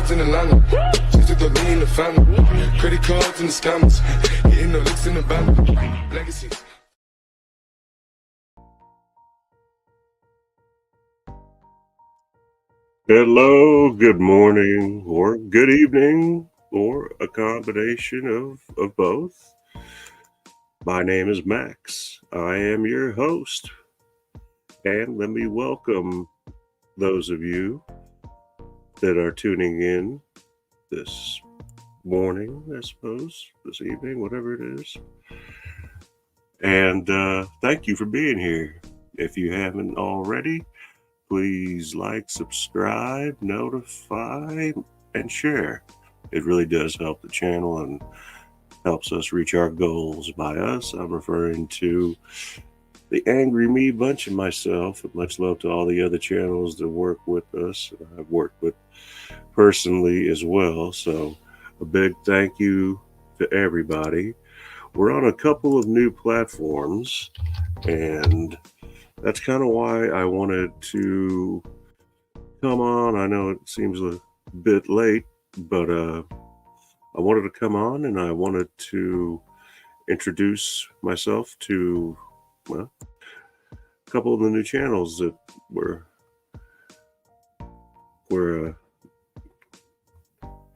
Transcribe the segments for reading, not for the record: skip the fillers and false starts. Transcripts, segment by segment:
broads in Atlanta. Just to throw me in the family. Credit cards and the scammers. Hitting the licks in the band. Legacies. Hello, good morning, or good evening, or a combination of both. My name is Max. I am your host. And let me welcome those of you that are tuning in this morning, I suppose, this evening, whatever it is. And thank you for being here. If you haven't already, please like, subscribe, notify, and share. It really does help the channel and helps us reach our goals. By us, I'm referring to the Angry Me bunch and myself. And much love to all the other channels that work with us. I've worked with personally as well. So a big thank you to everybody. We're on a couple of new platforms, and that's kind of why I wanted to come on. I know it seems a bit late, but I wanted to come on and I wanted to introduce myself to, well, a couple of the new channels that we're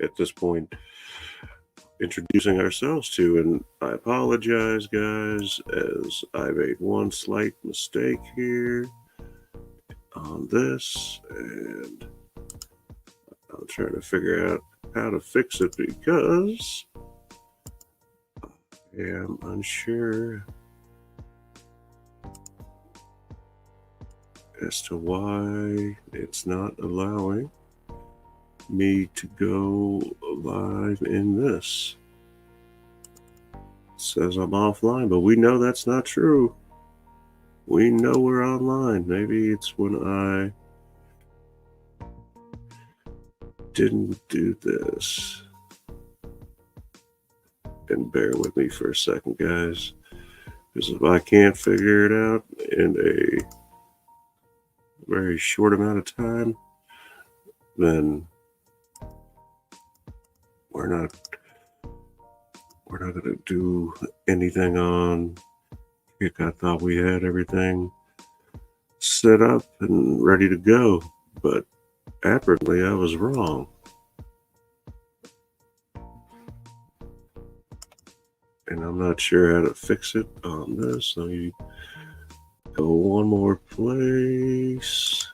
at this point introducing ourselves to. And I apologize, guys, as I made one slight mistake here on this, and I'm trying to figure out how to fix it because I am unsure as to why it's not allowing me to go live in this. It says I'm offline, but we know that's not true. We know we're online. Maybe it's when I didn't do this. And bear with me for a second, guys, because if I can't figure it out in a very short amount of time, then we're not going to do anything on Kick. I thought we had everything set up and ready to go, but apparently I was wrong. And I'm not sure how to fix it on this. Let me go one more place.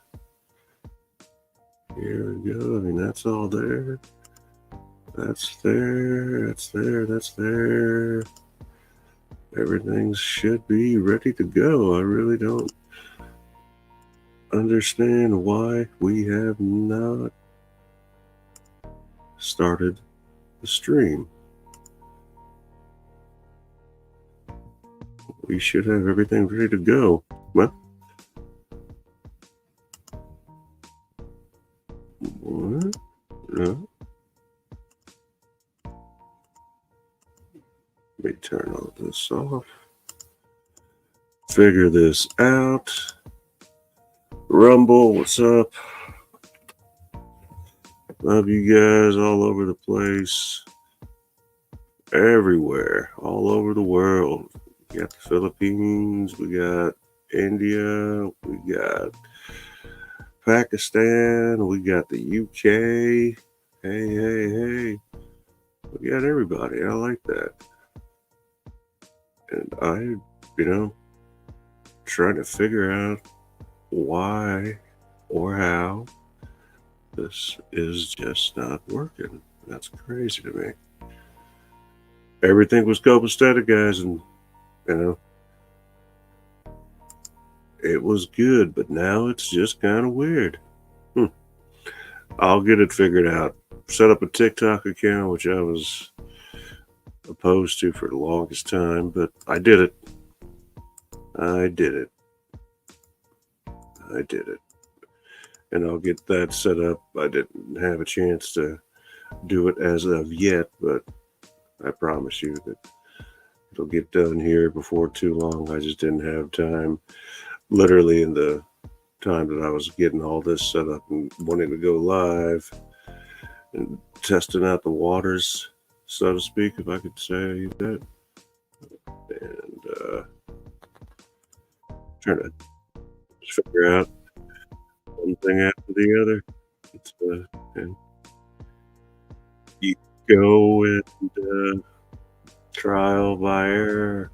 Here we go. I mean, that's all there. That's there. That's there. That's there. Everything should be ready to go. I really don't understand why we have not started the stream. We should have everything ready to go. Well, what? No. Let me turn all this off. Figure this out. Rumble, what's up? Love you guys all over the place. Everywhere. All over the world. We got the Philippines. We got India. We got Pakistan. We got the UK. Hey. We got everybody. I like that. And I, trying to figure out why or how this is just not working. That's crazy to me. Everything was copacetic, guys, and it was good, but now it's just kind of weird. I'll get it figured out. Set up a TikTok account, which I was opposed to for the longest time, but I did it. And I'll get that set up. I didn't have a chance to do it as of yet, but I promise you that it'll get done here before too long. I just didn't have time. Literally in the time that I was getting all this set up and wanting to go live, and testing out the waters, so to speak, if I could say that. And trying to figure out one thing after the other. It's, and you go and trial by error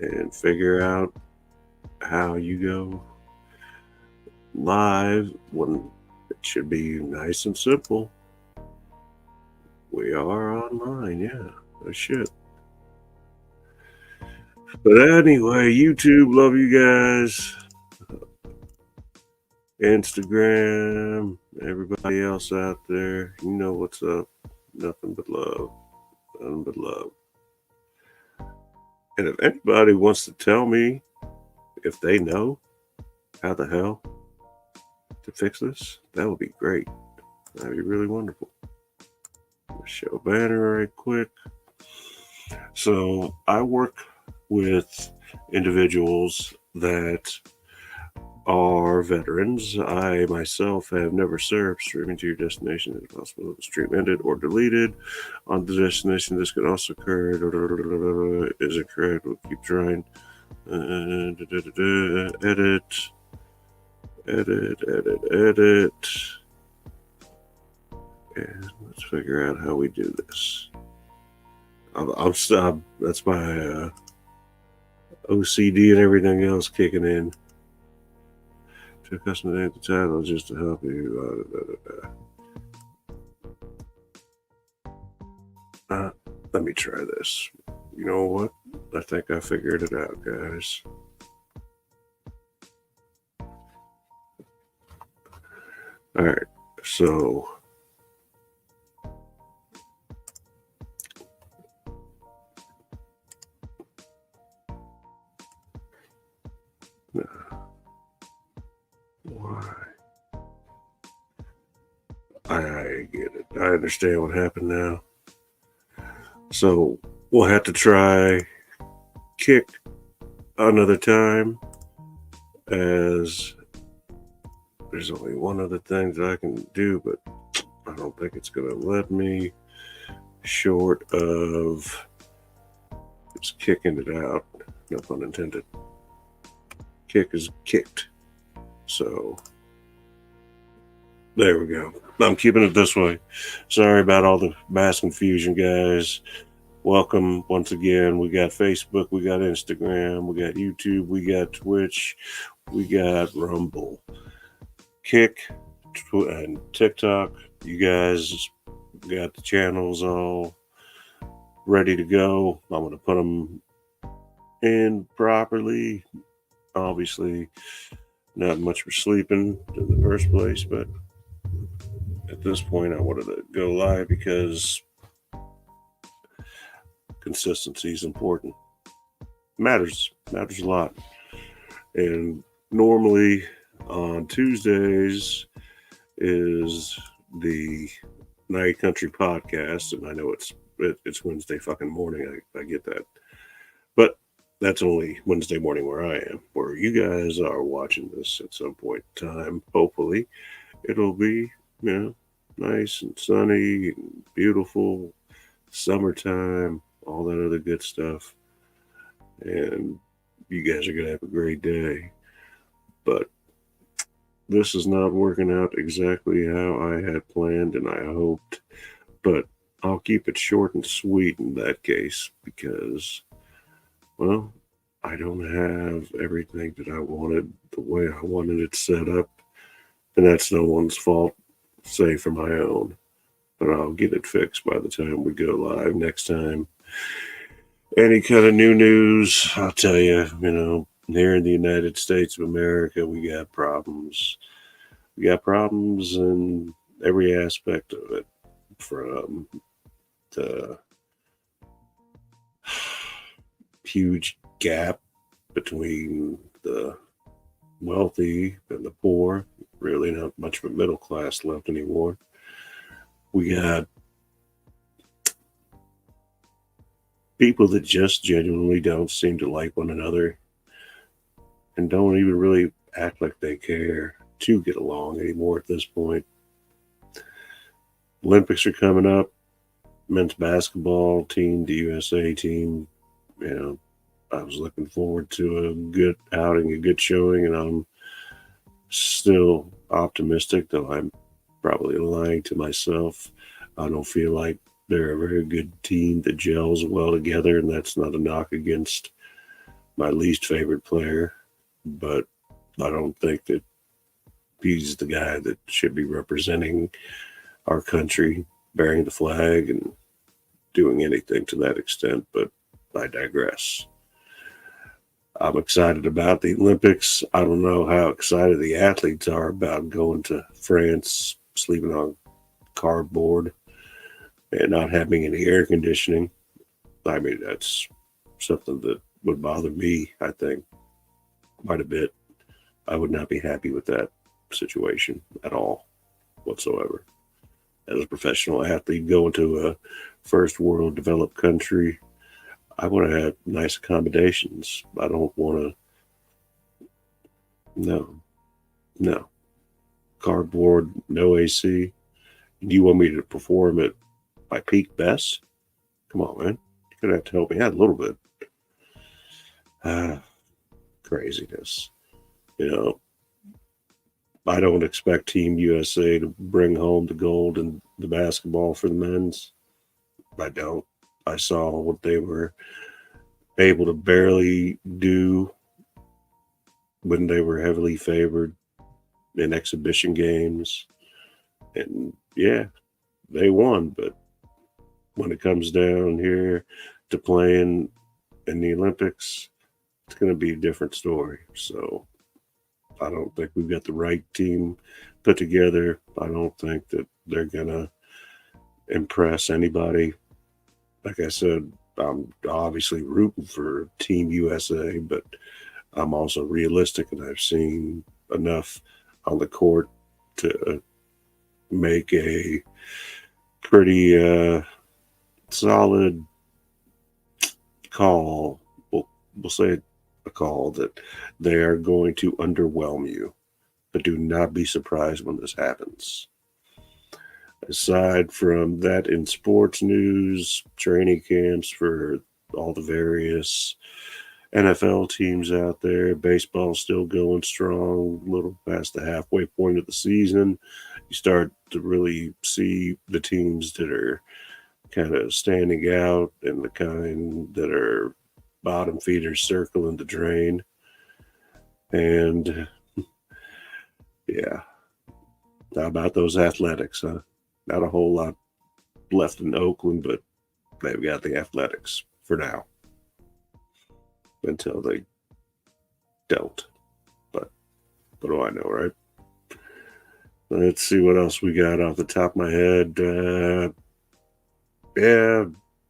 and figure out how you go live when it should be nice and simple. We are online, yeah. Oh shit. But anyway, YouTube, love you guys. Instagram, everybody else out there, you know what's up. Nothing but love. Nothing but love. And if anybody wants to tell me if they know how the hell to fix this, that would be great. That'd be really wonderful. Show banner right quick. So I work with individuals that are veterans. I myself have never served. Streaming to your destination is possible. The stream ended or deleted on the destination. This can also occur. Is it correct? We'll keep trying. Edit. And let's figure out how we do this. I'll stop. That's my OCD and everything else kicking in. To customize the title just to help you. Let me try this. You know what? I think I figured it out, guys. All right, so why? I get it. I understand what happened now. So we'll have to try kick another time, as there's only one other thing that I can do, but I don't think it's going to let me, short of just kicking it out. No pun intended. Kick is kicked. So there we go. I'm keeping it this way. Sorry about all the mass confusion, guys. Welcome once again. We got Facebook, we got Instagram, we got YouTube, we got Twitch, we got Rumble, Kick, and TikTok. You guys got the channels all ready to go. I'm going to put them in properly. Obviously, not much for sleeping in the first place, but at this point, I wanted to go live because consistency is important. Matters a lot. And normally on Tuesdays is the Night Country podcast, and I know it's Wednesday fucking morning. I get that, but that's only Wednesday morning where I am. Where you guys are watching this at some point in time, hopefully it'll be, nice and sunny and beautiful, summertime, all that other good stuff, and you guys are gonna have a great day. But this is not working out exactly how I had planned and I hoped, but I'll keep it short and sweet in that case because, well, I don't have everything that I wanted the way I wanted it set up, and that's no one's fault, save for my own. But I'll get it fixed by the time we go live next time. Any kind of new news, I'll tell you, here in the United States of America, we got problems. We got problems in every aspect of it, from the huge gap between the wealthy and the poor. Really not much of a middle class left anymore. We got people that just genuinely don't seem to like one another and don't even really act like they care to get along anymore at this point. Olympics are coming up. Men's basketball team, the USA team, I was looking forward to a good outing, a good showing, and I'm still optimistic, though I'm probably lying to myself. I don't feel like they're a very good team that gels well together, and that's not a knock against my least favorite player, but I don't think that he's the guy that should be representing our country, bearing the flag, and doing anything to that extent, but I digress. I'm excited about the Olympics. I don't know how excited the athletes are about going to France, sleeping on cardboard, and not having any air conditioning. I mean, that's something that would bother me, I think, quite a bit. I would not be happy with that situation at all, whatsoever. As a professional athlete going to a first world developed country, I want to have nice accommodations. I don't want to, no, no. Cardboard, no AC. Do you want me to perform at my peak best? Come on, man. You're going to have to help me out a little bit. Ah, craziness. You know, I don't expect Team USA to bring home the gold in the basketball for the men's. I don't. I saw what they were able to barely do when they were heavily favored in exhibition games. And yeah, they won. But when it comes down here to playing in the Olympics, it's going to be a different story. So I don't think we've got the right team put together. I don't think that they're going to impress anybody. Like I said, I'm obviously rooting for Team USA, but I'm also realistic, and I've seen enough on the court to make a pretty solid call. We'll say a call that they are going to underwhelm you, but do not be surprised when this happens. Aside from that, in sports news, training camps for all the various NFL teams out there, baseball's still going strong, a little past the halfway point of the season. You start to really see the teams that are kind of standing out and the kind that are bottom feeders circling the drain. And yeah, how about those athletics, huh? Not a whole lot left in Oakland, but they've got the athletics for now until they don't. But what do I know, right? Let's see what else we got off the top of my head. Yeah,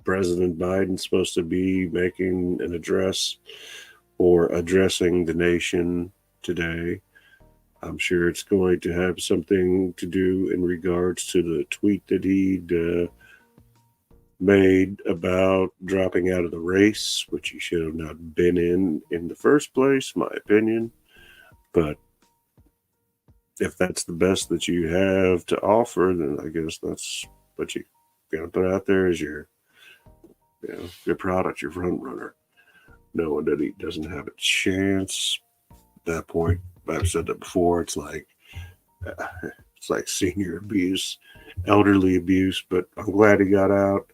President Biden's supposed to be making an address or addressing the nation today. I'm sure it's going to have something to do in regards to the tweet that he'd made about dropping out of the race, which he should have not been in the first place, my opinion. But if that's the best that you have to offer, then I guess that's what you're going to put out there as your product, your front runner, knowing that he doesn't have a chance. At that point, I've said that before. It's like senior abuse, elderly abuse. But I'm glad he got out.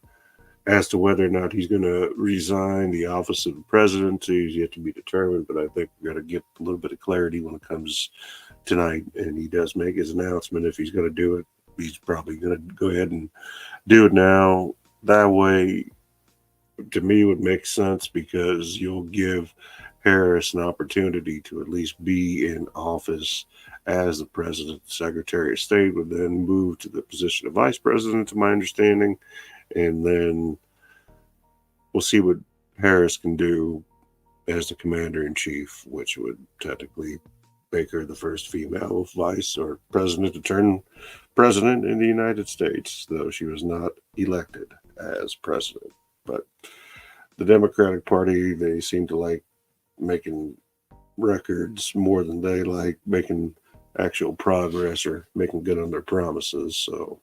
As to whether or not he's going to resign the office of the presidency is yet to be determined. But I think we've got to get a little bit of clarity when it comes tonight, and he does make his announcement. If he's going to do it, he's probably going to go ahead and do it now. That way, to me, it would make sense because you'll give Harris an opportunity to at least be in office as the president. Secretary of State would then move to the position of vice president, to my understanding, and then we'll see what Harris can do as the commander in chief, which would technically make her the first female vice or president to turn president in the United States, though she was not elected as president. But the Democratic Party, they seem to like making records more than they like making actual progress or making good on their promises. So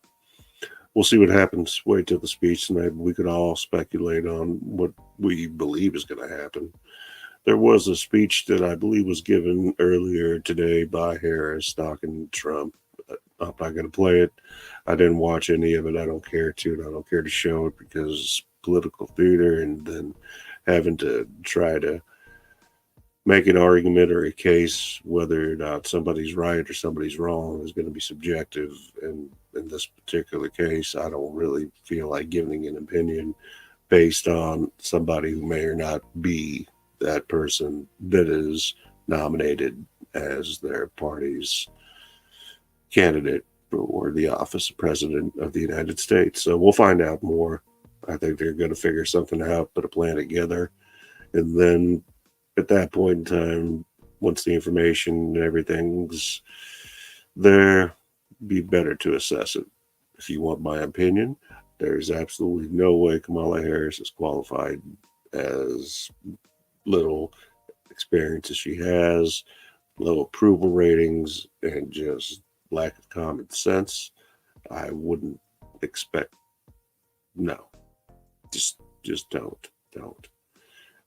we'll see what happens. Wait till the speech tonight. We could all speculate on what we believe is going to happen. There was a speech that I believe was given earlier today by Harris talking to Trump. I'm not going to play it. I didn't watch any of it. I don't care to, and I don't care to show it because it's political theater, and then having to try to make an argument or a case whether or not somebody's right or somebody's wrong is going to be subjective. And in this particular case, I don't really feel like giving an opinion based on somebody who may or not be that person that is nominated as their party's candidate for the office of president of the United States. So we'll find out more. I think they're going to figure something out, put a plan together, and then at that point in time, once the information and everything's there, be better to assess it. If you want my opinion, there's absolutely no way Kamala Harris is qualified, as little experience as she has, low approval ratings, and just lack of common sense. I wouldn't expect. No, just don't.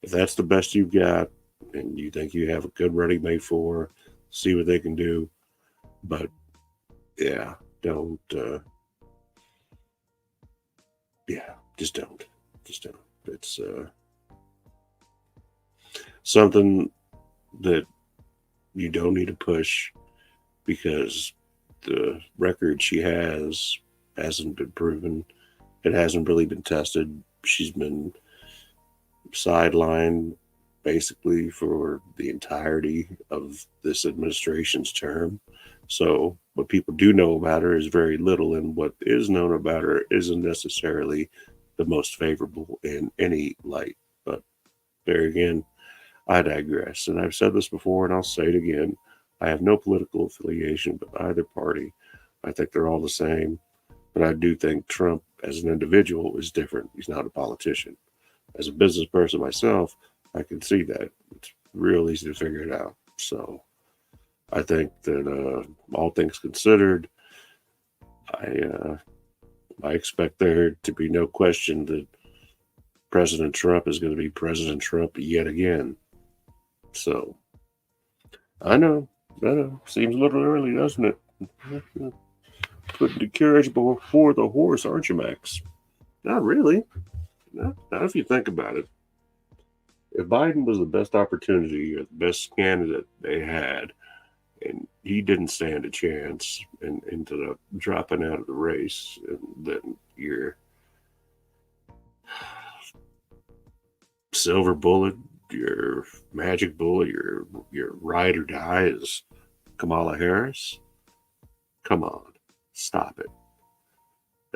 If that's the best you've got, and you think you have a good running mate for, see what they can do. But yeah, don't. Yeah, just don't. Just don't. It's something that you don't need to push because the record she hasn't been proven. It hasn't really been tested. She's been sidelined basically for the entirety of this administration's term. So what people do know about her is very little, and what is known about her isn't necessarily the most favorable in any light. But there again, I digress. And I've said this before, and I'll say it again. I have no political affiliation with either party. I think they're all the same. But I do think Trump as an individual is different. He's not a politician. As a business person myself, I can see that. It's real easy to figure it out. So I think that all things considered, I expect there to be no question that President Trump is going to be President Trump yet again. So I know, seems a little early, doesn't it? Putting the carriage before the horse, aren't you, Max? Not really. Not if you think about it. If Biden was the best opportunity or the best candidate they had, and he didn't stand a chance and ended up dropping out of the race, and then your silver bullet, your magic bullet, your ride or die is Kamala Harris. Come on, stop it.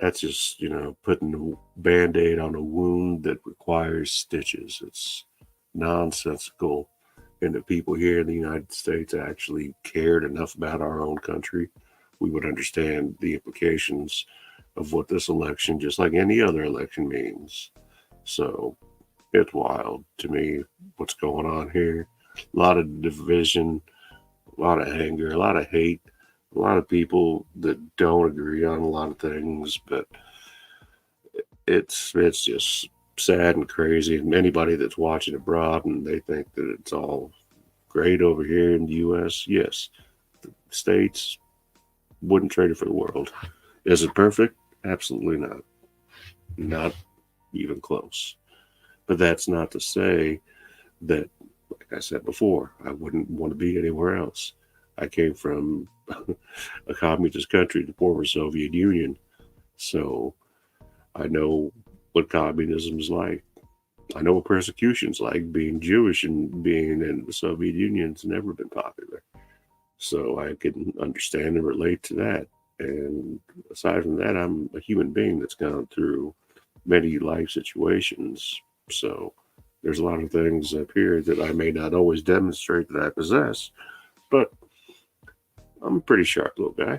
That's just, putting a band-aid on a wound that requires stitches. It's nonsensical. And if people here in the United States actually cared enough about our own country, we would understand the implications of what this election, just like any other election, means. So it's wild to me what's going on here. A lot of division, a lot of anger, a lot of hate, a lot of people that don't agree on a lot of things, but it's just sad and crazy. And anybody that's watching abroad and they think that it's all great over here in the U.S., yes, the States wouldn't trade it for the world. Is it perfect? Absolutely not. Not even close. But that's not to say that, like I said before, I wouldn't want to be anywhere else. I came from a communist country, the former Soviet Union. So I know what communism is like. I know what persecution's like. Being Jewish and being in the Soviet Union's never been popular. So I can understand and relate to that. And aside from that, I'm a human being that's gone through many life situations. So there's a lot of things up here that I may not always demonstrate that I possess, but I'm a pretty sharp little guy.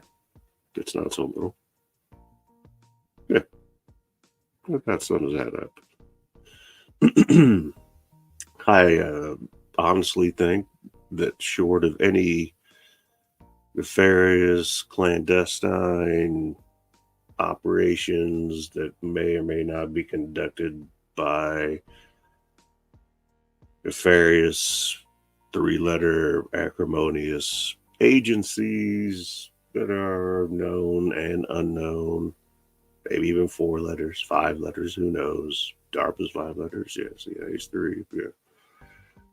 It's not so little. Yeah, that sums that up. I honestly think that short of any nefarious, clandestine operations that may or may not be conducted by nefarious three-letter acrimonious agencies that are known and unknown, maybe even 4 letters, 5 letters, who knows? DARPA's 5 letters, yes, yeah, he's 3, yeah.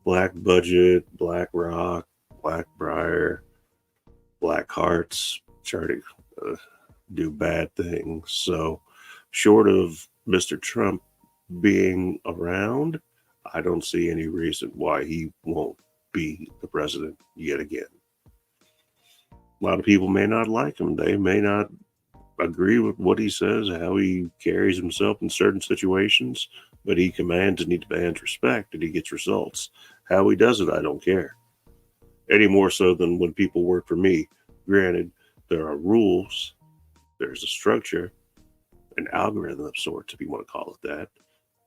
Black Budget, Black Rock, Black Briar, Black Hearts, try to do bad things. So, short of Mr. Trump being around, I don't see any reason why he won't be the president yet again. A lot of people may not like him. They may not agree with what he says, how he carries himself in certain situations, but he commands and he demands respect and he gets results. How he does it, I don't care. Any more so than when people work for me. Granted, there are rules, there's a structure, an algorithm of sorts, if you want to call it that,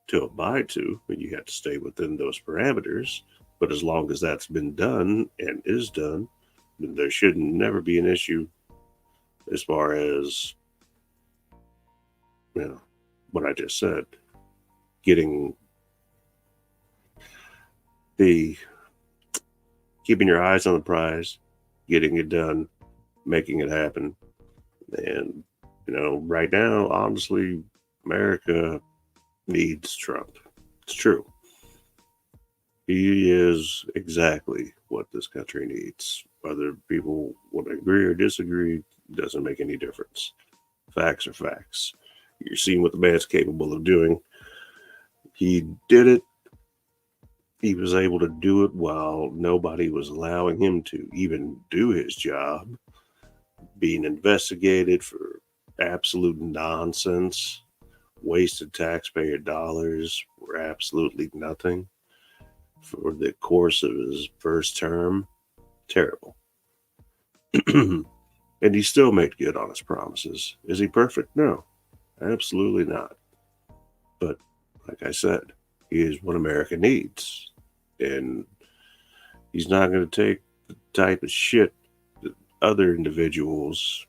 to abide to, and you have to stay within those parameters. But as long as that's been done and is done, then there should never be an issue as far as, what I just said, getting the keeping your eyes on the prize, getting it done, making it happen. And, right now, honestly, America needs Trump. It's true. He is exactly what this country needs. Whether people would agree or disagree doesn't make any difference. Facts are facts. You're seeing what the man's capable of doing. He did it. He was able to do it while nobody was allowing him to even do his job, being investigated for absolute nonsense, wasted taxpayer dollars for absolutely nothing for the course of his first term. Terrible. And he still made good on his promises. Is he perfect? No, absolutely not. But like I said, he is what America needs. And he's not going to take the type of shit that other individuals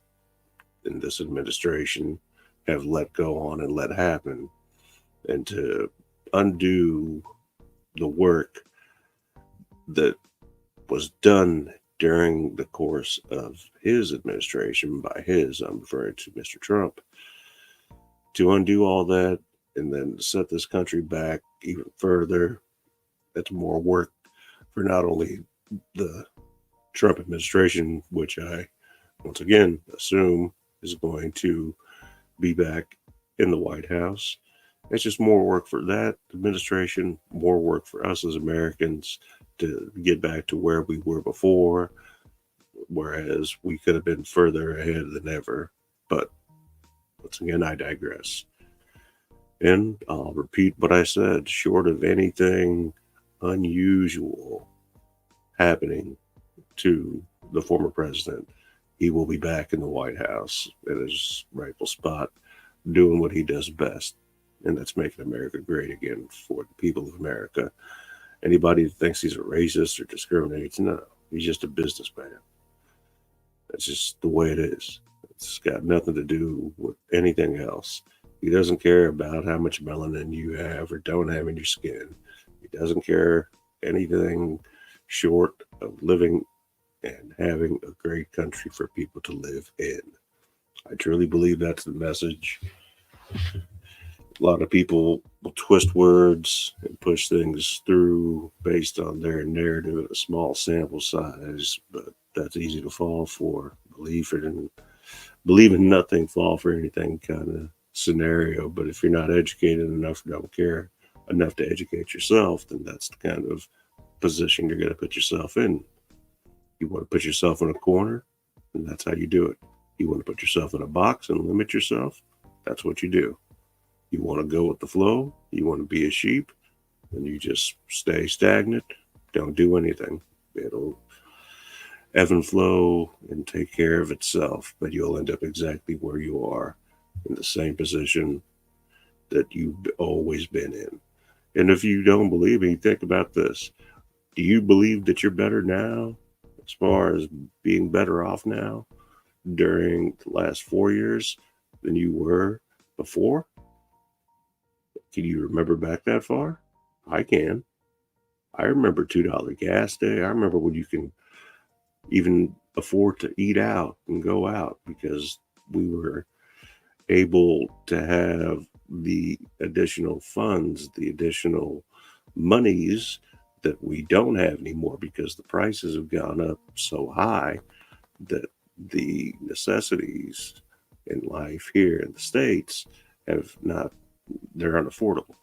in this administration have let go on and let happen, and to undo the work that was done during the course of his administration by I'm referring to Mr. Trump, to undo all that and then set this country back even further. That's more work for not only the Trump administration, which I, once again, assume is going to be back in the White House. It's just more work for that administration, more work for us as Americans to get back to where we were before, whereas we could have been further ahead than ever. But once again, I digress. And I'll repeat what I said, short of anything unusual happening to the former president, he will be back in the White House in his rightful spot, doing what he does best, and that's making America great again for the people of America. Anybody that thinks he's a racist or discriminates, no, he's just a businessman. That's just the way it is. It's got nothing to do with anything else. He doesn't care about how much melanin you have or don't have in your skin. He doesn't care anything short of living and having a great country for people to live in. I truly believe that's the message. A lot of people will twist words and push things through based on their narrative at a small sample size, but that's easy to fall for. Believe in nothing, fall for anything kind of scenario. But if you're not educated enough, don't care enough to educate yourself, then that's the kind of position you're going to put yourself in. You want to put yourself in a corner, and that's how you do it. You want to put yourself in a box and limit yourself, that's what you do. You want to go with the flow, you want to be a sheep, and you just stay stagnant, don't do anything. It'll ebb and flow and take care of itself, but you'll end up exactly where you are, in the same position that you've always been in. And if you don't believe me, think about this. Do you believe that you're better now, as far as being better off now, during the last 4 years than you were before? Can you remember back that far? I can. I remember $2 gas day. I remember when you can even afford to eat out and go out because we were able to have the additional funds, the additional monies that we don't have anymore because the prices have gone up so high that the necessities in life here in the States have not, they're unaffordable.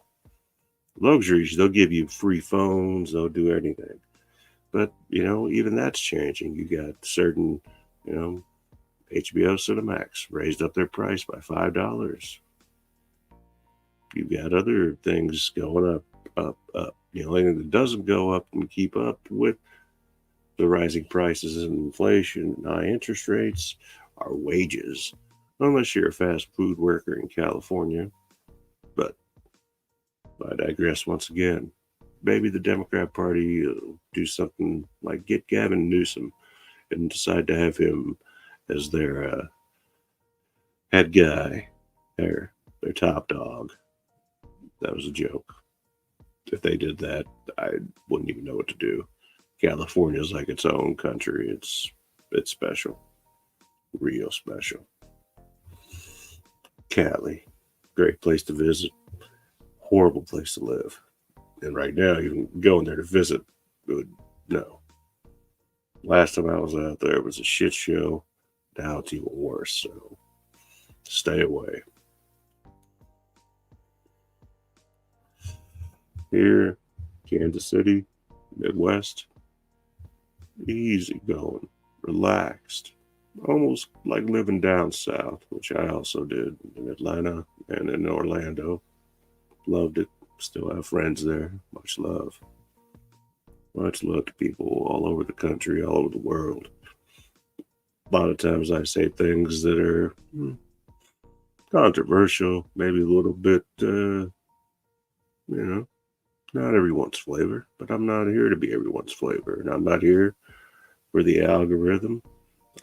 Luxuries, they'll give you free phones, they'll do anything. But, even that's changing. You got certain, HBO Cinemax raised up their price by $5. You got other things going up, up, up. The only thing that doesn't go up and keep up with the rising prices and inflation and high interest rates are wages. Unless you're a fast food worker in California. But I digress once again. Maybe the Democrat Party will do something like get Gavin Newsom and decide to have him as their head guy, their top dog. That was a joke. If they did that, I wouldn't even know what to do. California's like its own country. It's special, real special. Cali, great place to visit, horrible place to live. And right now, even going there to visit, no. Last time I was out there, it was a shit show. Now it's even worse, so stay away. Here, Kansas City, Midwest, easy going, relaxed, almost like living down south, which I also did in Atlanta and in Orlando. Loved it. Still have friends there. Much love. Much love to people all over the country, all over the world. A lot of times I say things that are controversial, maybe a little bit, not everyone's flavor, but I'm not here to be everyone's flavor. And I'm not here for the algorithm.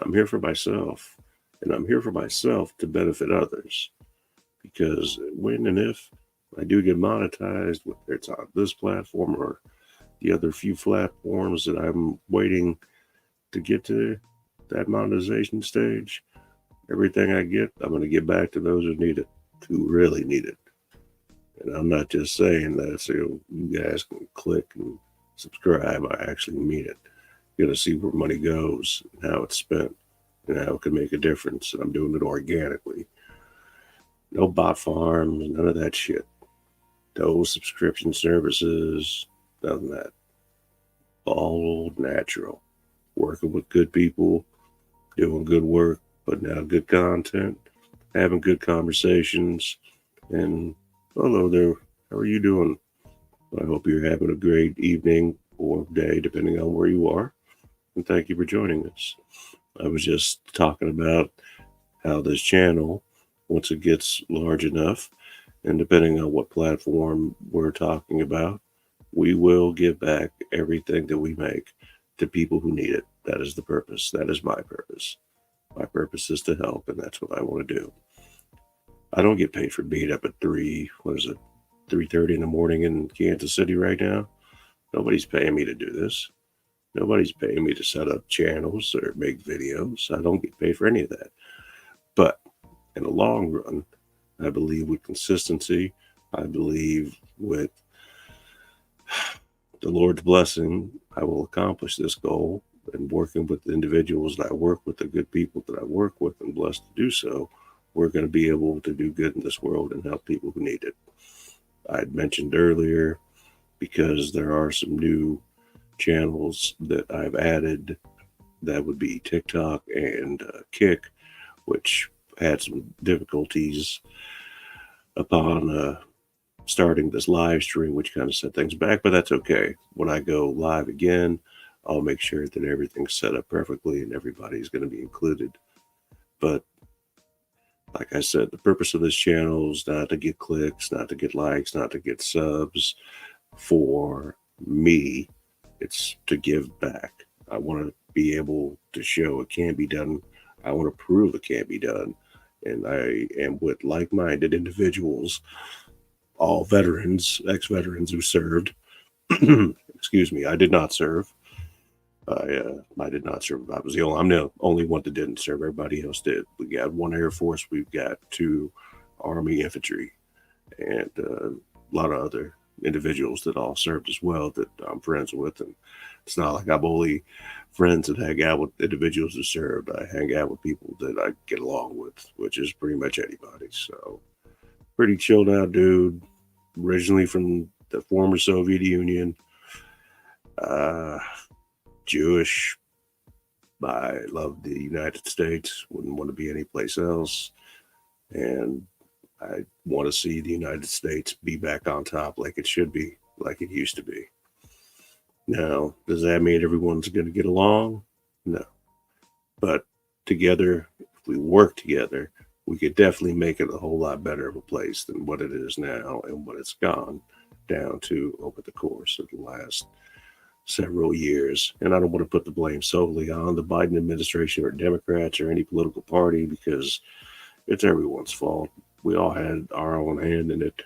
I'm here for myself. And I'm here for myself to benefit others. Because when and if I do get monetized, whether it's on this platform or the other few platforms that I'm waiting to get to that monetization stage, everything I get, I'm going to give back to those who need it, who really need it. And I'm not just saying that so you guys can click and subscribe. I actually mean it. You're going to see where money goes and how it's spent and how it can make a difference. And I'm doing it organically. No bot farms, none of that shit. No subscription services, none of that. All natural. Working with good people, doing good work, putting out good content, having good conversations. And hello there, how are you doing? I hope you're having a great evening or day, depending on where you are. And thank you for joining us. I was just talking about how this channel, once it gets large enough, and depending on what platform we're talking about, we will give back everything that we make to people who need it. That is the purpose. That is my purpose. My purpose is to help, and that's what I want to do. I don't get paid for being up at 3:30 in the morning in Kansas City right now. Nobody's paying me to do this. Nobody's paying me to set up channels or make videos. I don't get paid for any of that. But in the long run, I believe with consistency, I believe with the Lord's blessing, I will accomplish this goal. And working with the individuals that I work with, the good people that I work with, and blessed to do so, we're going to be able to do good in this world and help people who need it. I had mentioned earlier, because there are some new channels that I've added, that would be TikTok and Kick, which had some difficulties upon starting this live stream, which kind of set things back, but that's okay. When I go live again, I'll make sure that everything's set up perfectly and everybody's going to be included. But like I said, the purpose of this channel is not to get clicks, not to get likes, not to get subs for me. It's to give back. I want to be able to show it can be done. I want to prove it can be done. and I am with like-minded individuals, all veterans, ex-veterans who served. Excuse me, I did not serve. I did not serve. I'm the only one that didn't serve. Everybody else did. We got one Air Force. We've got two Army infantry, and a lot of other individuals that all served as well that I'm friends with. And it's not like I'm only friends that hang out with individuals that served. I hang out with people that I get along with, which is pretty much anybody. So pretty chilled out dude. Originally from the former Soviet Union. Uh, Jewish. I love the United States. Wouldn't want to be anyplace else. And I want to see the United States be back on top like it should be, like it used to be. Now, does that mean everyone's going to get along? No. But together, if we work together, we could definitely make it a whole lot better of a place than what it is now and what it's gone down to over the course of the last several years. And I don't want to put the blame solely on the Biden administration or Democrats or any political party because it's everyone's fault. We all had our own hand in it.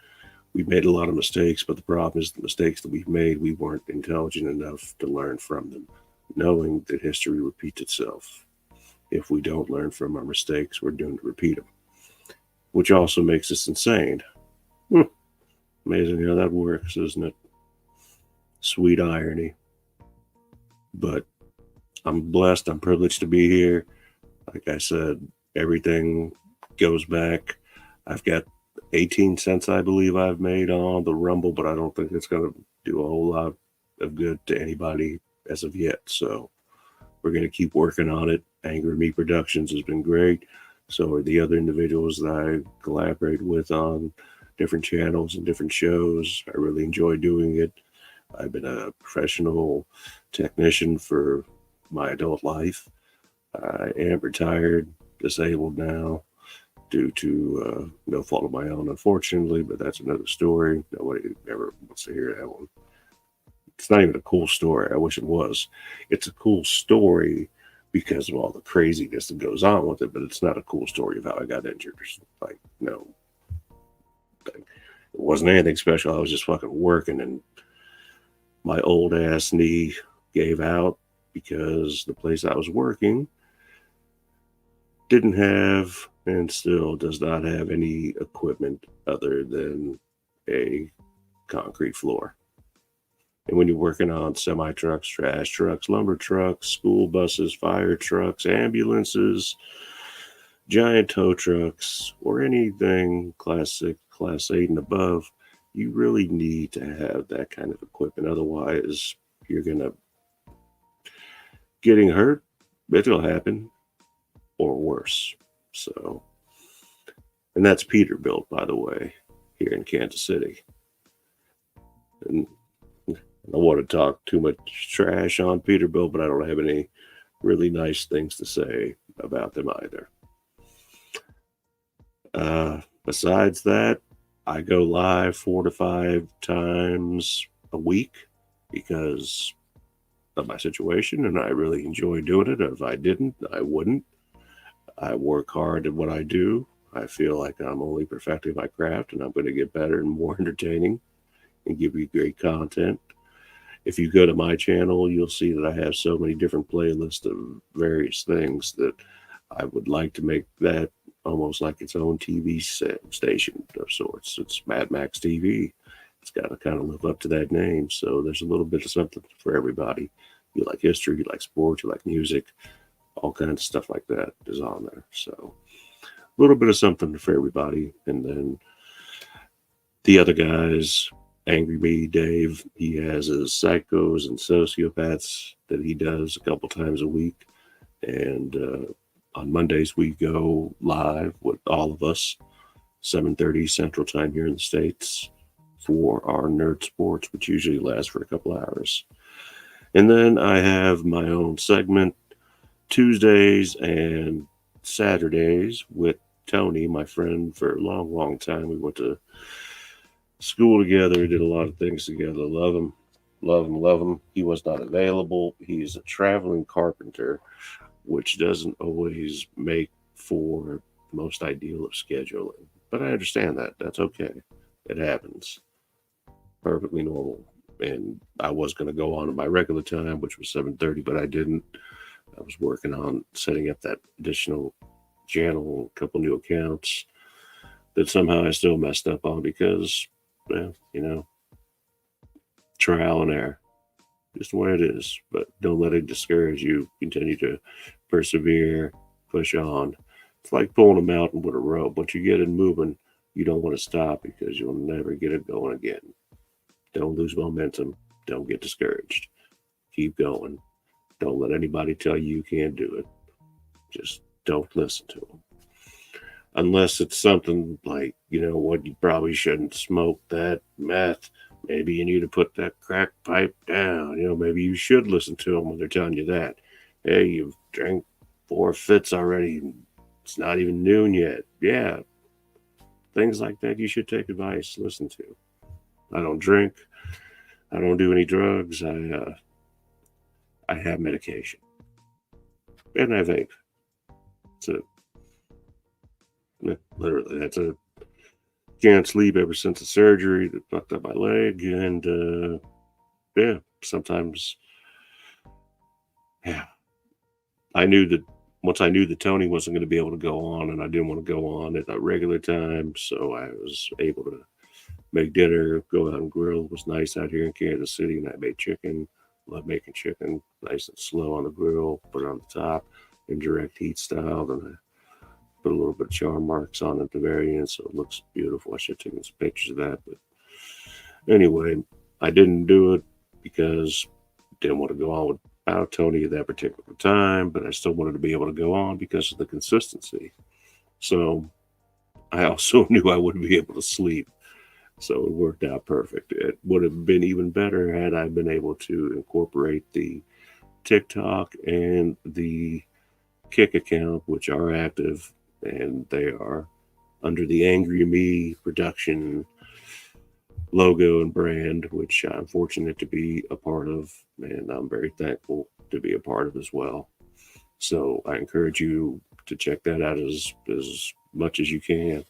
We made a lot of mistakes, but the problem is the mistakes that we've made, we weren't intelligent enough to learn from them, knowing that history repeats itself. If we don't learn from our mistakes, we're doomed to repeat them, which also makes us insane. Amazing how that works, isn't it? Sweet irony. But I'm blessed. I'm privileged to be here. Like I said, everything goes back. I've got 18 cents, I believe I've made on the Rumble, but I don't think it's going to do a whole lot of good to anybody as of yet. So we're going to keep working on it. Angry Me Productions has been great. So are the other individuals that I collaborate with on different channels and different shows. I really enjoy doing it. I've been a professional technician for my adult life. I am retired, disabled now due to no fault of my own, unfortunately, but that's another story. Nobody ever wants to hear that one. It's not even a cool story. I wish it was. It's a cool story because of all the craziness that goes on with it, but it's not a cool story of how I got injured. Like, no. It wasn't anything special. I was just fucking working, and my old ass knee gave out because the place I was working didn't have and still does not have any equipment other than a concrete floor. And when you're working on semi trucks, trash trucks, lumber trucks, school buses, fire trucks, ambulances, giant tow trucks, or anything Class 6, Class 8 and above, you really need to have that kind of equipment. Otherwise, you're going to getting hurt. It'll happen, or worse. So, and that's Peterbilt, by the way, here in Kansas City. And I don't want to talk too much trash on Peterbilt, but I don't have any really nice things to say about them either. Besides that, I go live 4 to 5 times a week because of my situation, and I really enjoy doing it. If I didn't, I wouldn't. I work hard at what I do. I feel like I'm only perfecting my craft, and I'm going to get better and more entertaining and give you great content. If you go to my channel, you'll see that I have so many different playlists of various things that I would like to make that almost like its own TV station of sorts. It's Mad Max TV. It's got to kind of live up to that name. So there's a little bit of something for everybody. You like history, you like sports, you like music, all kinds of stuff like that is on there. So a little bit of something for everybody. And then the other guys, Angry Me, Dave, he has his psychos and sociopaths that he does a couple times a week. And on Mondays, we go live with all of us, 7:30 Central Time here in the States for our Nerd Sports, which usually lasts for a couple hours. And then I have my own segment Tuesdays and Saturdays with Tony, my friend for a long, long time. We went to school together, did a lot of things together. Love him, love him, love him. He was not available. He's a traveling carpenter, which doesn't always make for the most ideal of scheduling. But I understand that. That's okay. It happens. Perfectly normal. And I was going to go on at my regular time, which was 7:30, but I didn't. I was working on setting up that additional channel, a couple new accounts that somehow I still messed up on because, well, trial and error. Just the way it is. But don't let it discourage you. Continue to persevere, push on. It's like pulling a mountain with a rope. Once you get it moving, you don't want to stop because you'll never get it going again. Don't lose momentum. Don't get discouraged. Keep going. Don't let anybody tell you can't do it. Just don't listen to them. Unless it's something like, what, you probably shouldn't smoke that meth. Maybe you need to put that crack pipe down. Maybe you should listen to them when they're telling you that. Hey, you've drank 4 fits already. It's not even noon yet. Yeah. Things like that you should take advice, listen to. I don't drink. I don't do any drugs. I have medication. And I vape. That's it. Literally, that's it. Can't sleep ever since the surgery that fucked up my leg. And yeah, sometimes, yeah. I knew that once I knew that Tony wasn't going to be able to go on, and I didn't want to go on at a regular time, so I was able to make dinner, go out and grill. It was nice out here in Kansas City, and I made chicken. Love making chicken, nice and slow on the grill, put it on the top in direct heat style. Then I put a little bit of char marks on it at the very end, so it looks beautiful. I should have taken some pictures of that. But anyway, I didn't do it because I didn't want to go on without Tony at that particular time, but I still wanted to be able to go on because of the consistency. So I also knew I wouldn't be able to sleep. So it worked out perfect. It would have been even better had I been able to incorporate the TikTok and the Kick account, which are active, and they are under the Angry Me production logo and brand, which I'm fortunate to be a part of, and I'm very thankful to be a part of as well. So I encourage you to check that out as much as you can.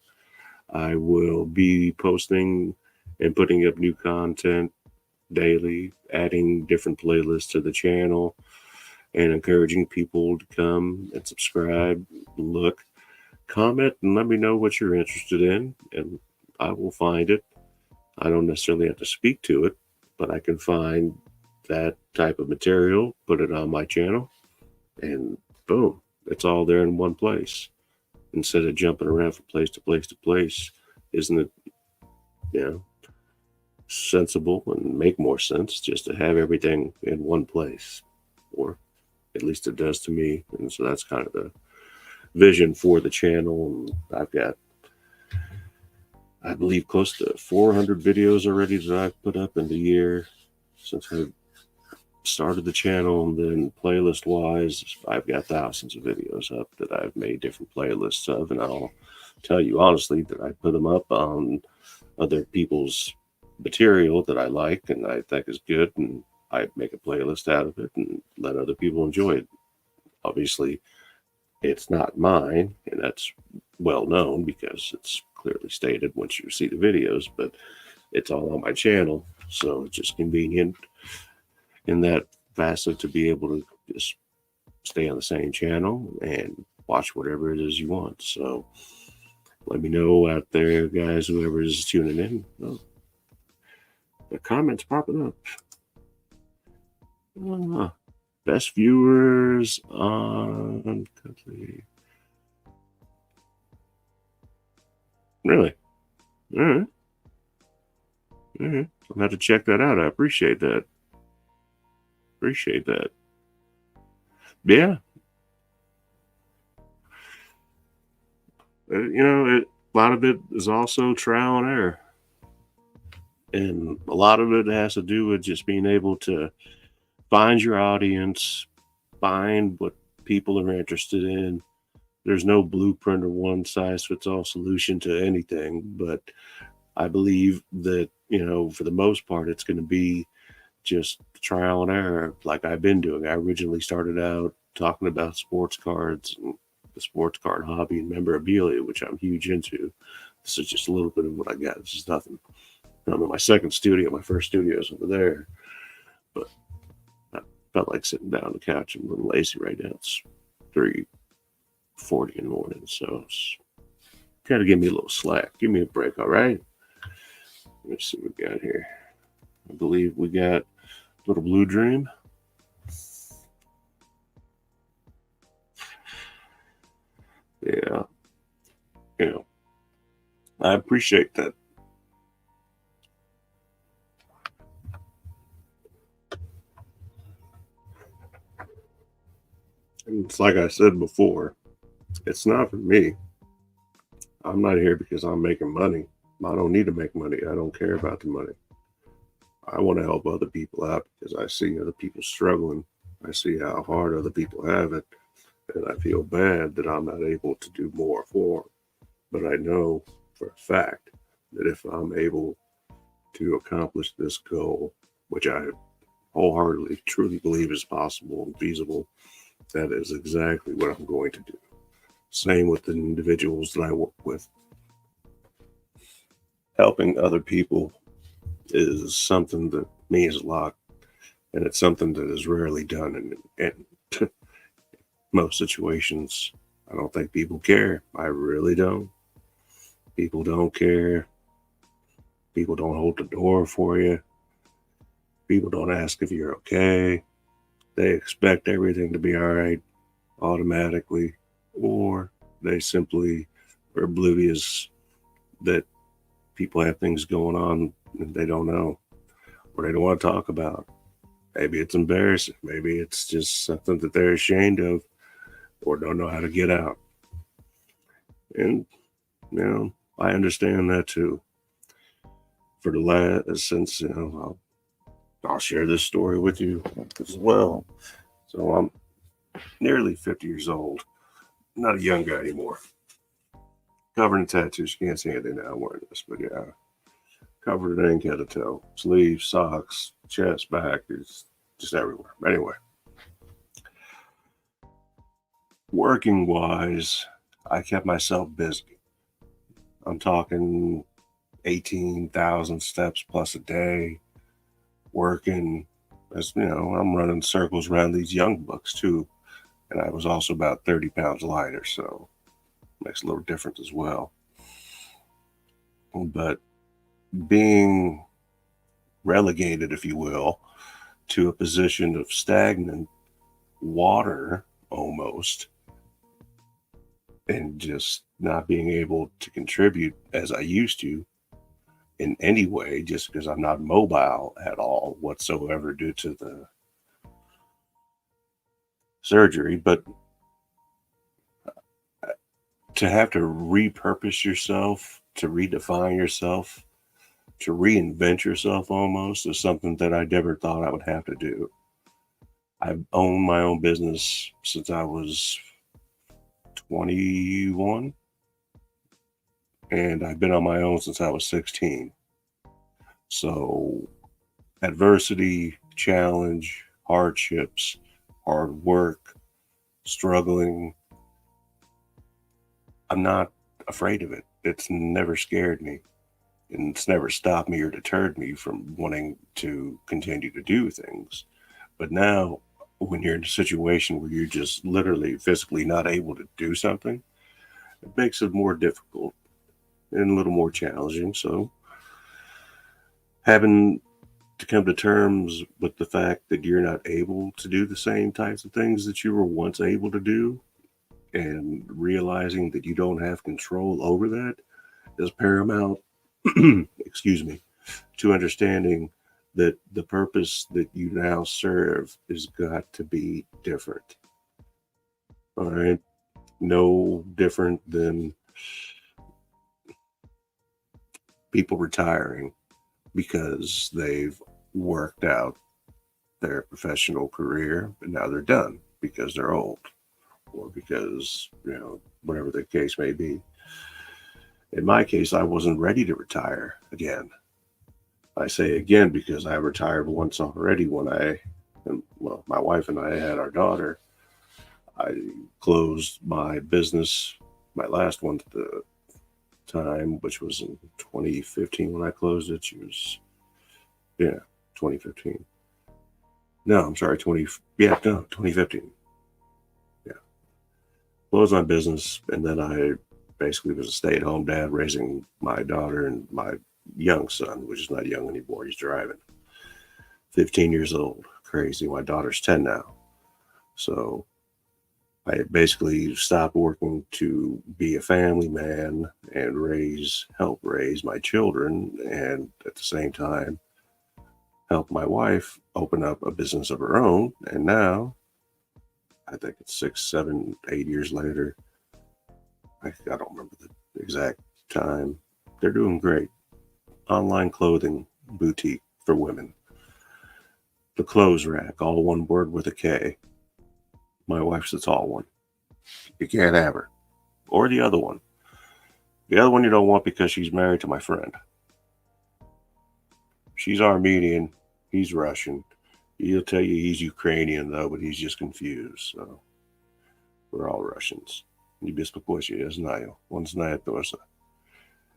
I will be posting and putting up new content daily, adding different playlists to the channel, and encouraging people to come and subscribe, look, comment, and let me know what you're interested in, and I will find it. I don't necessarily have to speak to it, but I can find that type of material, put it on my channel, and boom, it's all there in one place. Instead of jumping around from place to place to place, isn't it, sensible and make more sense just to have everything in one place? Or at least it does to me. And so that's kind of the vision for the channel. And I've got, I believe, close to 400 videos already that I've put up in the year since I started the channel. And then playlist wise, I've got thousands of videos up that I've made different playlists of, and I'll tell you honestly that I put them up on other people's material that I like and I think is good, and I make a playlist out of it and let other people enjoy it. Obviously it's not mine, and that's well known because it's clearly stated once you see the videos, but it's all on my channel, so it's just convenient in that facet to be able to just stay on the same channel and watch whatever it is you want. So let me know out there, guys, whoever is tuning in. Oh, the comments popping up. Best viewers on country. Really? All right. All right. I'll have to check that out. I appreciate that. Yeah. A lot of it is also trial and error. And a lot of it has to do with just being able to find your audience, find what people are interested in. There's no blueprint or one size fits all solution to anything, but I believe that, for the most part, it's going to be just trial and error like I've been doing. I originally started out talking about sports cards and the sports card hobby and memorabilia, which I'm huge into. This is just a little bit of what I got. This is nothing. I'm in my second studio. My first studio is over there. But I felt like sitting down on the couch. I'm a little lazy right now. It's 3:40 in the morning. So kind of give me a little slack. Give me a break, all right? Let me see what we got here. I believe we got Little Blue Dream. Yeah. I appreciate that. And it's like I said before, it's not for me. I'm not here because I'm making money. I don't need to make money. I don't care about the money. I want to help other people out because I see other people struggling. I see how hard other people have it. And I feel bad that I'm not able to do more for them. But I know for a fact that if I'm able to accomplish this goal, which I wholeheartedly, truly believe is possible and feasible, that is exactly what I'm going to do. Same with the individuals that I work with. Helping other people is something that means a lot, and it's something that is rarely done in most situations. I don't think people care. I really don't. People don't care. People don't hold the door for you. People don't ask if you're okay. They expect everything to be all right automatically, or they simply are oblivious that people have things going on and they don't know, or they don't want to talk about. Maybe it's embarrassing. Maybe it's just something that they're ashamed of or don't know how to get out. And, I understand that too. For the last, since, I'll share this story with you as well. So I'm nearly 50 years old. Not a young guy anymore. Covered in tattoos. You can't see anything now I'm wearing this, but yeah. Covered in ink head to toe. Sleeves, socks, chest, back. It's just everywhere. Anyway. Working wise, I kept myself busy. I'm talking 18,000 steps plus a day. Working, as I'm running circles around these young bucks too. And I was also about 30 pounds lighter, so makes a little difference as well. But being relegated, if you will, to a position of stagnant water almost, and just not being able to contribute as I used to in any way, just because I'm not mobile at all whatsoever due to the surgery. But to have to repurpose yourself, to redefine yourself, to reinvent yourself almost is something that I never thought I would have to do. I've owned my own business since I was 21, and I've been on my own since I was 16. So adversity, challenge, hardships, hard work, struggling, I'm not afraid of it. It's never scared me, and it's never stopped me or deterred me from wanting to continue to do things. But now, when you're in a situation where you're just literally physically not able to do something, it makes it more difficult and a little more challenging. So, having to come to terms with the fact that you're not able to do the same types of things that you were once able to do, and realizing that you don't have control over that is paramount, excuse me, to understanding that the purpose that you now serve is got to be different. All right. No different than people retiring because they've worked out their professional career, but now they're done because they're old, or because, whatever the case may be. In my case, I wasn't ready to retire again. I say again because I retired once already when my wife and I had our daughter. I closed my business, my last one at the time, which was in 2015 when I closed it. 2015. No, I'm sorry, 2015. Yeah. Closed my business, and then I basically was a stay-at-home dad raising my daughter and my young son, which is not young anymore. He's driving. 15 years old. Crazy. My daughter's 10 now. So I basically stopped working to be a family man and help raise my children, and at the same time help my wife open up a business of her own. And now, I think it's 6, 7, 8 years later, I don't remember the exact time. They're doing great. Online clothing boutique for women. The Clothes Rack, all one word with a K. My wife's the tall one. You can't have her. Or the other one. The other one you don't want because she's married to my friend. She's Armenian. He's Russian. He'll tell you he's Ukrainian, though, but he's just confused. So we're all Russians. Не беспокойся, я знаю. Он знает тоже.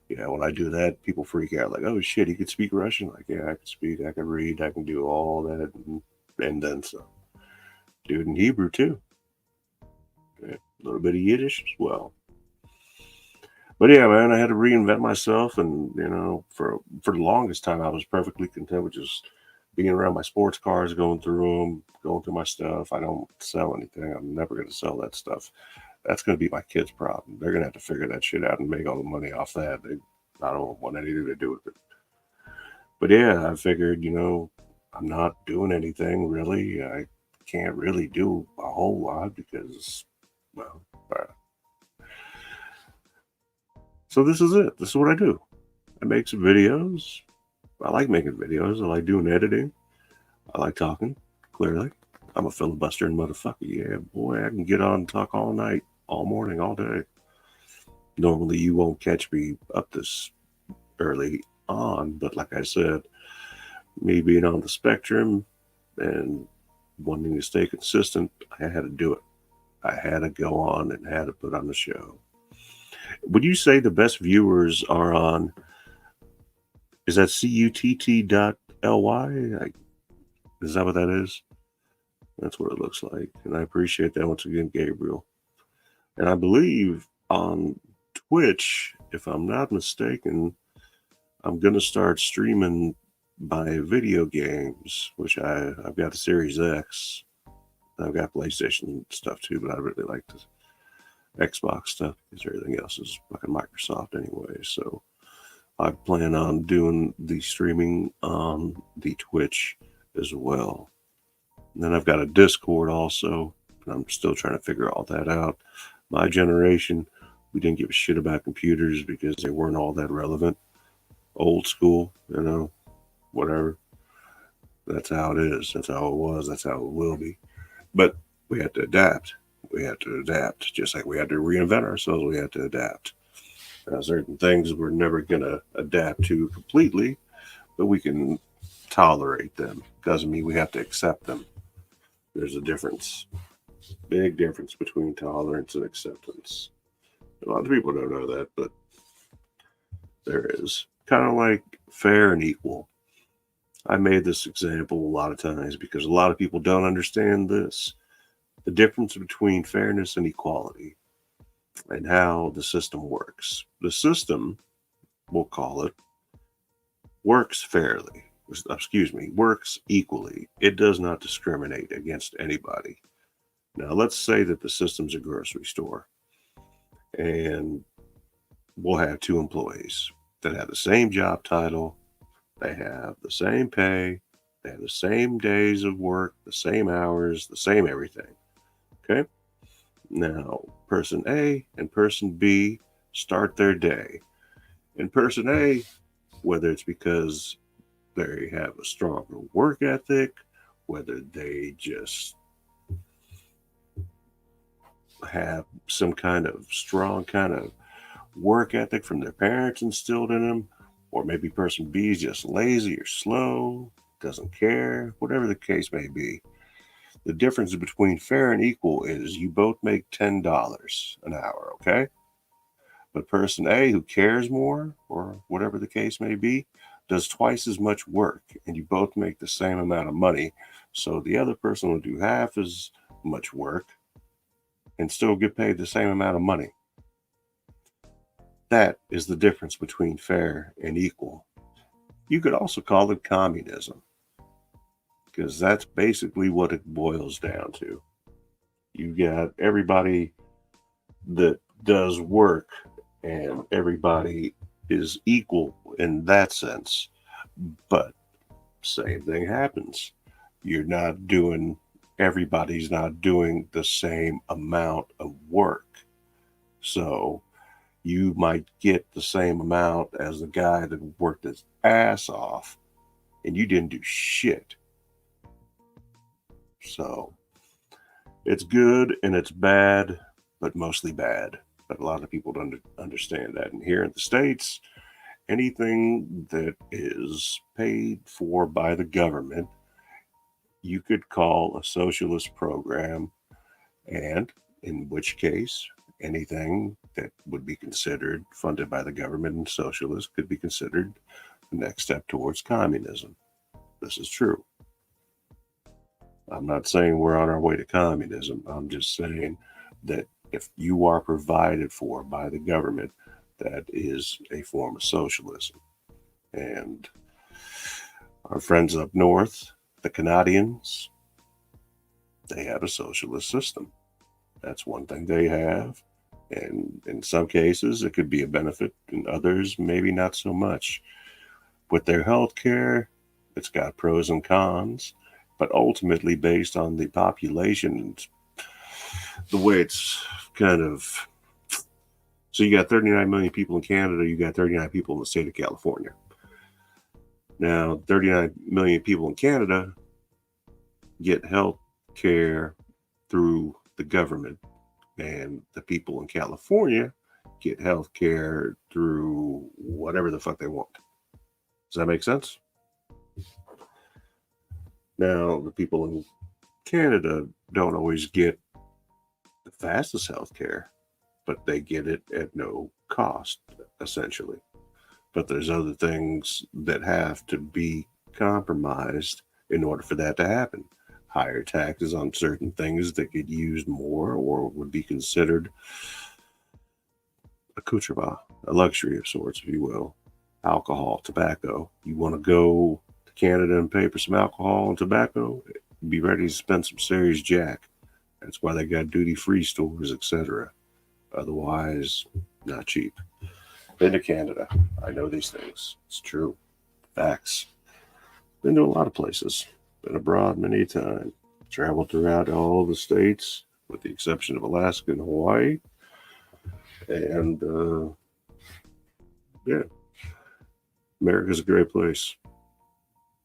Yeah, when I do that, people freak out. Like, oh shit, he could speak Russian? Like, yeah, I can speak, I can read, I can do all that, and then some. Do it in Hebrew, too. Yeah, a little bit of Yiddish as well. But yeah, man, I had to reinvent myself, and for the longest time, I was perfectly content with just being around my sports cars, going through them, going through my stuff. I don't sell anything. I'm never going to sell that stuff. That's going to be my kids' problem. They're going to have to figure that shit out and make all the money off that. I don't want anything to do with it. But yeah, I figured, I'm not doing anything really. I can't really do a whole lot because, well, so this is it. This is what I do. I make some videos. I like making videos. I like doing editing. I like talking, clearly. I'm a filibustering motherfucker. Yeah, boy, I can get on and talk all night, all morning, all day. Normally, you won't catch me up this early on, but like I said, me being on the spectrum and wanting to stay consistent, I had to do it. I had to go on and had to put on the show. Would you say the best viewers are on, is that cutt.ly? Is that what that is? That's what it looks like. And I appreciate that once again, Gabriel. And I believe on Twitch, if I'm not mistaken, I'm going to start streaming my video games, which I've got the Series X. I've got PlayStation stuff too, but I really like the Xbox stuff because everything else is fucking Microsoft anyway. So I plan on doing the streaming on the Twitch as well. And then I've got a Discord also, and I'm still trying to figure all that out. My generation, we didn't give a shit about computers because they weren't all that relevant. Old school, whatever. That's how it is. That's how it was. That's how it will be. But we had to adapt. We had to adapt. Just like we had to reinvent ourselves, we had to adapt. Certain things we're never going to adapt to completely, but we can tolerate them. Doesn't mean we have to accept them. There's a difference. Big difference between tolerance and acceptance. A lot of people don't know that, but there is. Kind of like fair and equal. I made this example a lot of times because a lot of people don't understand this. The difference between fairness and equality and how the system works. The system, we'll call it, works fairly. Works equally. It does not discriminate against anybody. Now, let's say that the system's a grocery store and we'll have 2 employees that have the same job title, they have the same pay, they have the same days of work, the same hours, the same everything. Okay? Now, person A and person B start their day. And person A, whether it's because they have a stronger work ethic, whether they just have some kind of strong kind of work ethic from their parents instilled in them, or maybe person B is just lazy or slow, doesn't care, whatever the case may be. The difference between fair and equal is you both make $10 an hour, okay? But person A, who cares more, or whatever the case may be, does twice as much work, and you both make the same amount of money. So the other person will do half as much work and still get paid the same amount of money. That is the difference between fair and equal. You could also call it communism, because that's basically what it boils down to. You got everybody that does work, and everybody is equal in that sense. But same thing happens. Everybody's not doing the same amount of work. So you might get the same amount as the guy that worked his ass off and you didn't do shit. So it's good and it's bad, but mostly bad. But a lot of people don't understand that. And here in the States, anything that is paid for by the government, you could call a socialist program, and in which case, anything that would be considered funded by the government and socialist could be considered the next step towards communism. This is true. I'm not saying we're on our way to communism. I'm just saying that if you are provided for by the government, that is a form of socialism. And our friends up north, the Canadians, they have a socialist system. That's one thing they have. And in some cases, it could be a benefit. In others, maybe not so much. With their health care, it's got pros and cons. But ultimately, based on the population, the way it's kind of... So you got 39 million people in Canada, you got 39 people in the state of California. Now, 39 million people in Canada get health care through the government, and the people in California get health care through whatever the fuck they want. Does that make sense? Now, the people in Canada don't always get the fastest health care, but they get it at no cost, essentially. But there's other things that have to be compromised in order for that to happen. Higher taxes on certain things that get used more or would be considered accoutrement, a luxury of sorts, if you will. Alcohol, tobacco. You want to go to Canada and pay for some alcohol and tobacco? Be ready to spend some serious jack. That's why they got duty-free stores, etc. Otherwise, not cheap. Been to Canada. I know these things. It's true. Facts. Been to a lot of places. Been abroad many times. Traveled throughout all the states, with the exception of Alaska and Hawaii. And, yeah. America's a great place.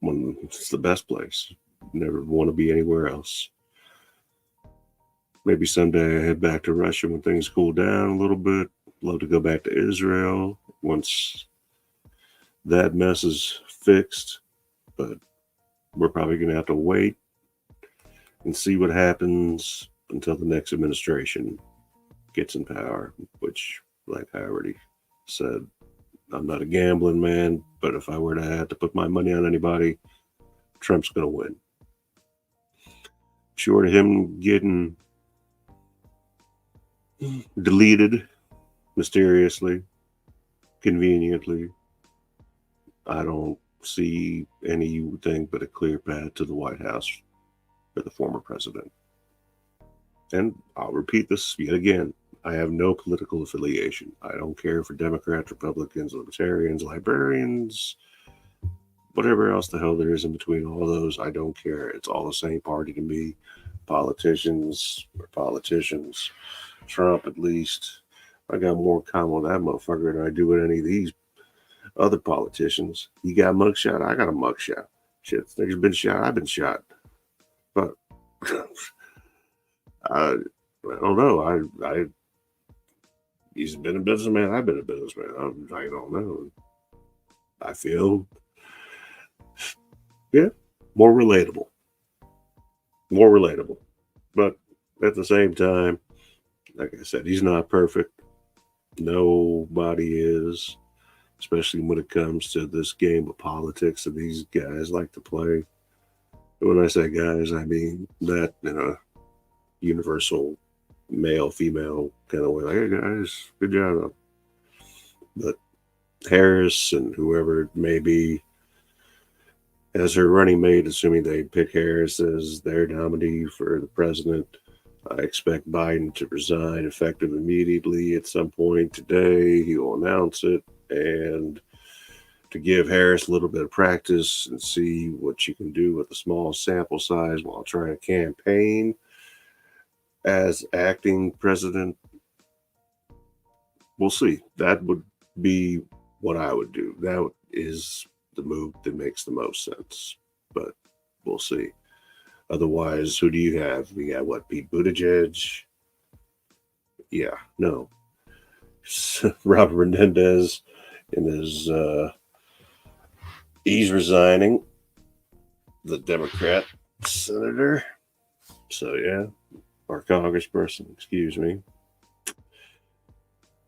It's the best place. Never want to be anywhere else. Maybe someday I head back to Russia when things cool down a little bit. Love to go back to Israel once that mess is fixed. But we're probably going to have to wait and see what happens until the next administration gets in power, which, like I already said, I'm not a gambling man, but if I were to have to put my money on anybody, Trump's going to win. Short of him getting deleted mysteriously, conveniently, I don't see anything but a clear path to the White House for the former president. And I'll repeat this yet again. I have no political affiliation. I don't care for Democrats, Republicans, Libertarians, Librarians, whatever else the hell there is in between all those. I don't care. It's all the same party to me. Politicians are politicians. Trump, at least, I got more in common with that motherfucker than I do with any of these other politicians. You got a mugshot, I got a mugshot. Shit, niggas been shot, I've been shot. But I don't know. He's been a businessman. I've been a businessman. I don't know. I feel, yeah, more relatable. more relatable. But at the same time, like I said, he's not perfect. Nobody is, especially when it comes to this game of politics that these guys like to play. When I say guys, I mean that in a universal male female kind of way. Like, hey guys, good job. But Harris and whoever it may be as her running mate, assuming they pick Harris as their nominee for the president, I expect Biden to resign effective immediately at some point today. He will announce it, and to give Harris a little bit of practice and see what she can do with a small sample size while trying to campaign as acting president. We'll see. That would be what I would do. That is the move that makes the most sense. But we'll see. Otherwise, who do you have? We got what? Pete Buttigieg? Yeah, no. Robert Menendez in his he's resigning, the Democrat senator. So yeah, or congressperson, excuse me.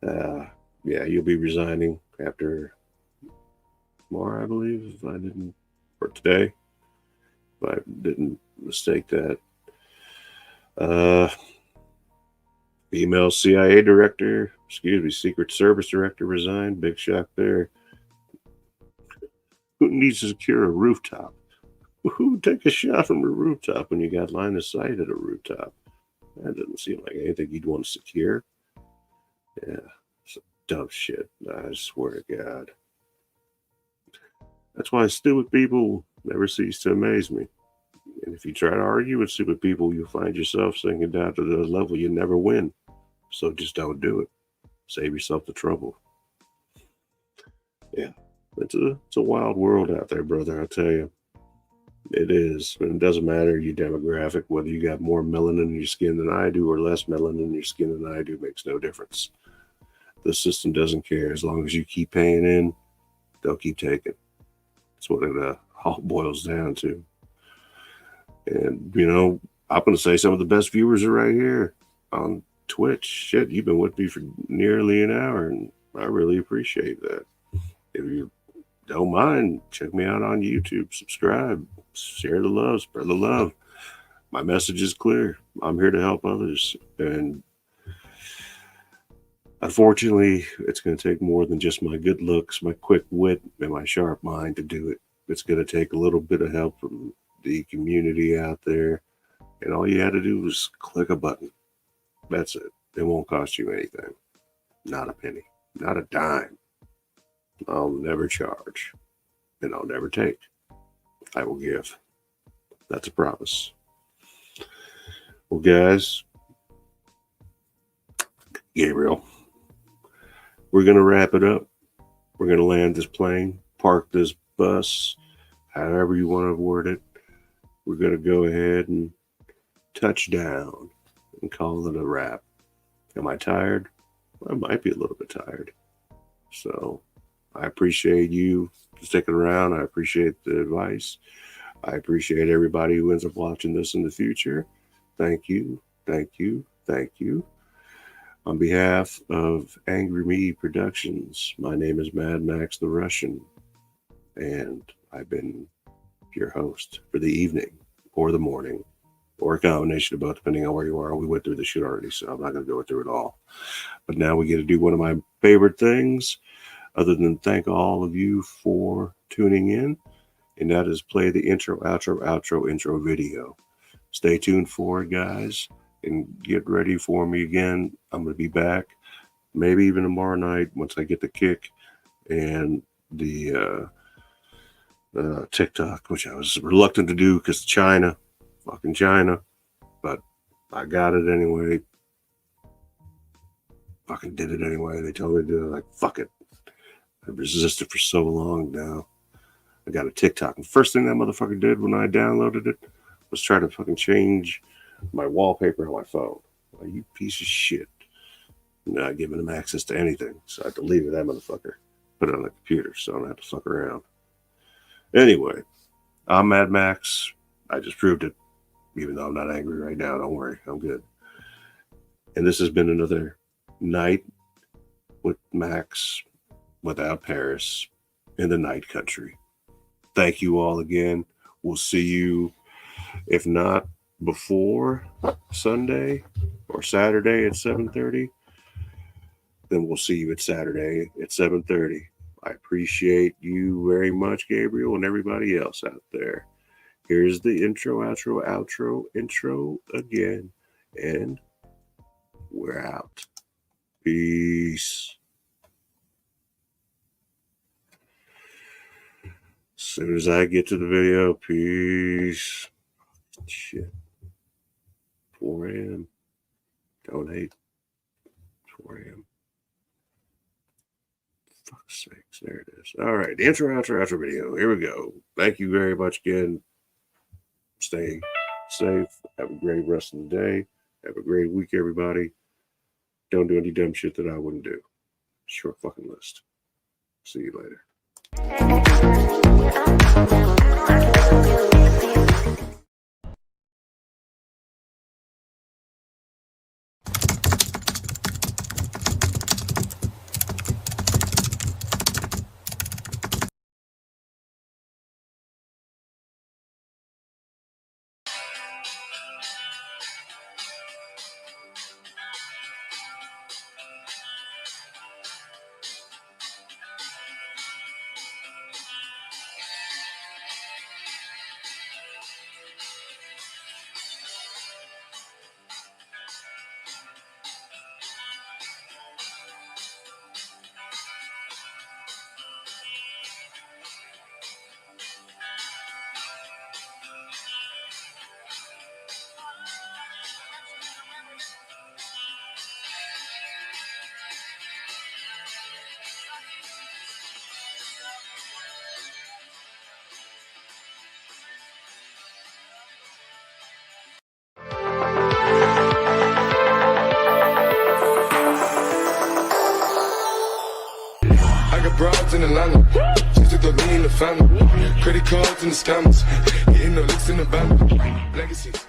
Yeah, you'll be resigning after tomorrow, I believe, if I didn't, or today, if I didn't mistake that. Female CIA director, Secret Service director resigned. Big shock there. Who needs to secure a rooftop? Who would take a shot from a rooftop when you got line of sight at a rooftop? That doesn't seem like anything you'd want to secure. Yeah, some dumb shit. I swear to God. That's why stupid people never cease to amaze me. And if you try to argue with stupid people, you'll find yourself sinking down to the level you never win. So just don't do it. Save yourself the trouble. Yeah, it's a wild world out there, brother. I tell you, it is. And it doesn't matter your demographic, whether you got more melanin in your skin than I do or less melanin in your skin than I do, makes no difference. The system doesn't care as long as you keep paying in. They'll keep taking. That's what it all boils down to. And I'm going to say some of the best viewers are right here on Twitch. Shit, you've been with me for nearly an hour, and I really appreciate that. If you don't mind, check me out on YouTube, subscribe, share the love, spread the love. My message is clear. I'm here to help others. And unfortunately, it's going to take more than just my good looks, my quick wit, and my sharp mind to do it. It's going to take a little bit of help from the community out there. And all you had to do was click a button. That's it. It won't cost you anything. Not a penny. Not a dime. I'll never charge. And I'll never take. I will give. That's a promise. Well, guys, Gabriel, we're going to wrap it up. We're going to land this plane, park this bus, however you want to word it. We're going to go ahead and touch down and call it a wrap. Am I tired? I might be a little bit tired. So I appreciate you sticking around. I appreciate the advice. I appreciate everybody who ends up watching this in the future. Thank you. Thank you. Thank you. On behalf of Angry Me Productions, my name is Mad Max the Russian, and I've been your host for the evening or the morning, or a combination of both, depending on where you are. We went through the shit already, so I'm not going to go through it all. But now we get to do one of my favorite things, other than thank all of you for tuning in, and that is play the intro, intro video. Stay tuned for it, guys, and get ready for me again. I'm going to be back, maybe even tomorrow night once I get the kick and the TikTok, which I was reluctant to do because fucking China, but I got it anyway. Fucking did it anyway. They told me to do it. Like, fuck it. I've resisted for so long now. I got a TikTok. And the first thing that motherfucker did when I downloaded it was try to fucking change my wallpaper on my phone. Like, you piece of shit. Not giving him access to anything. So I deleted that motherfucker. Put it on the computer so I don't have to fuck around. Anyway, I'm Mad Max. I just proved it. even though I'm not angry right now. Don't worry, I'm good. And this has been another night with Max without Paris in the night country. Thank you all again. We'll see you, if not before Sunday or Saturday at 7:30, then we'll see you at Saturday at 7:30. I appreciate you very much, Gabriel, and everybody else out there. Here's the intro, outro, outro, intro again, and we're out. Peace. As soon as I get to the video, peace. Shit. 4 a.m. Donate. 4 a.m. Fuck's sakes. There it is. All right. The intro, outro, outro video. Here we go. Thank you very much again. Stay safe. Have a great rest of the day. Have a great week, everybody. Don't do any dumb shit that I wouldn't do. Short fucking list. See you later. I got broads in Atlanta, just to throw me in the family. Credit cards and the scammers, hitting the licks in the band. Legacies.